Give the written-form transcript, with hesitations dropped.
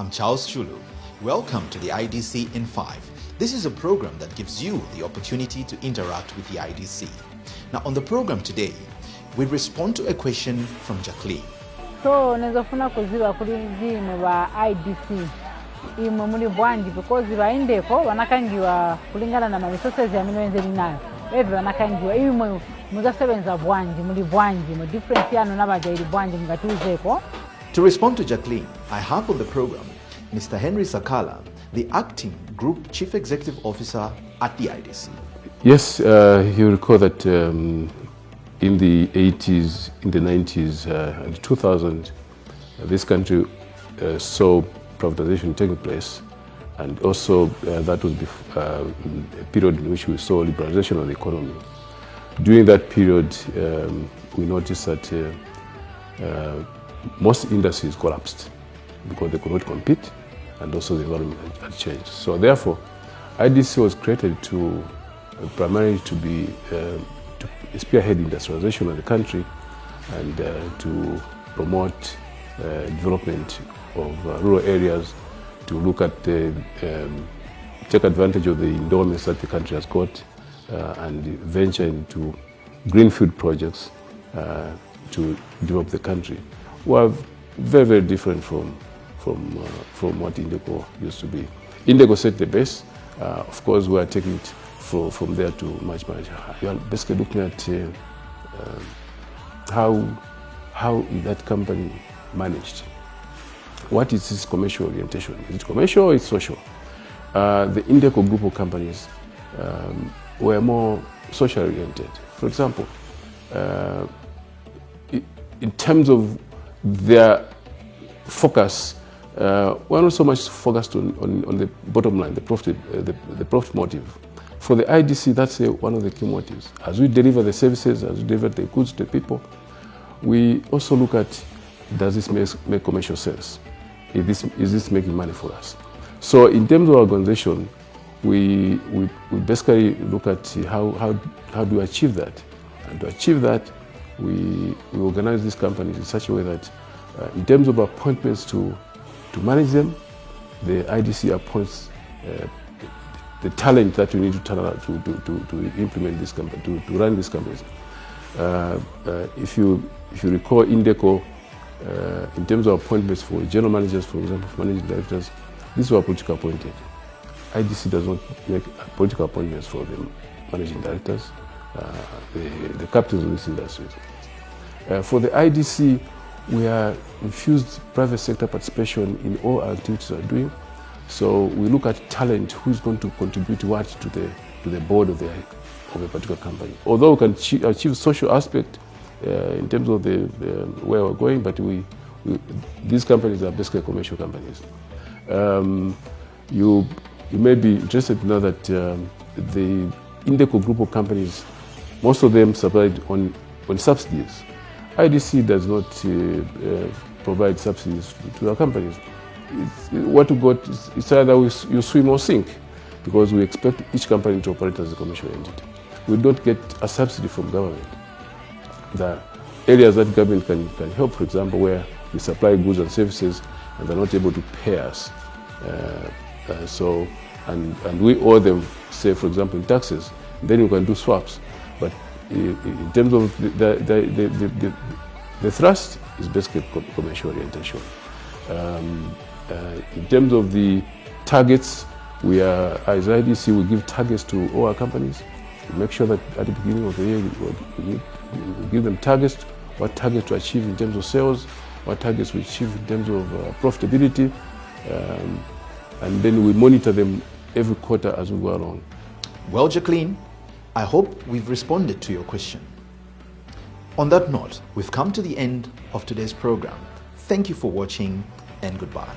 I'm Charles Chulu. Welcome to the IDC in 5. This is a program that gives you the opportunity to interact with the IDC. Now on the program today, we respond to a question from Jacqueline. So nezofuna kuziba kuli zino ba IDC imwe muli bwanji because ba INDECO wanakangiwa kulingana na resources ya minwenze linayo ebe wanakangiwa imwe muzasebenza bwanji muli bwanji mu difference yano nabajairi bwanji mgatuzeko. To respond to Jacqueline, I have on the program Mr. Henry Sakala, the acting Group Chief Executive Officer at the IDC. Yes, you recall that in the 80s, in the 90s, and 2000, this country saw privatization taking place, and also that was a period in which we saw liberalization of the economy. During that period, we noticed that most industries collapsed because they could not compete, and also the environment had changed. So therefore, IDC was created to primarily to be to spearhead industrialization of the country and to promote development of rural areas, to look at take advantage of the endowments that the country has got and venture into greenfield projects to develop the country. We are very, very different from what INDECO used to be. INDECO set the base. Of course, we are taking it from there to much, much higher. You are basically looking at how is that company managed? What is its commercial orientation? Is it commercial or is it social? The INDECO group of companies were more social oriented. For example, in terms of their focus, we're not so much focused on the bottom line, the profit motive. For the IDC, that's one of the key motives. As we deliver the services, as we deliver the goods to people, we also look at, does this make commercial sense? Is this making money for us? So in terms of organization, we basically look at how do we achieve that? And to achieve that, we organize these companies in such a way that in terms of appointments to manage them, the IDC appoints the talent that we need to turn out to implement this company, to run these companies. If you recall INDECO, in terms of appointments for general managers, for example, for managing directors, these were politically appointed. IDC does not make political appointments for the managing directors, the captains of these industries. For the IDC, we are infused private sector participation in all our activities we are doing. So we look at talent, who's going to contribute what to the board of a particular company. Although we can achieve social aspect in terms of where we're going, but these companies are basically commercial companies. You may be interested to know that the INDECO group of companies, most of them supplied on subsidies. IDC does not provide subsidies to our companies. What we got is either you swim or sink, because we expect each company to operate as a commercial entity. We don't get a subsidy from government. The areas that government can help, for example, where we supply goods and services and they're not able to pay us. And we owe them, say, for example, in taxes, then we can do swaps. But in terms of the thrust is basically commercial orientation. In terms of the targets, as IDC, we give targets to all our companies. We make sure that at the beginning of the year, we give them targets, what targets to achieve in terms of sales, what targets we achieve in terms of profitability, and then we monitor them every quarter as we go along. Well, Jacqueline, I hope we've responded to your question. On that note, we've come to the end of today's program. Thank you for watching, and goodbye.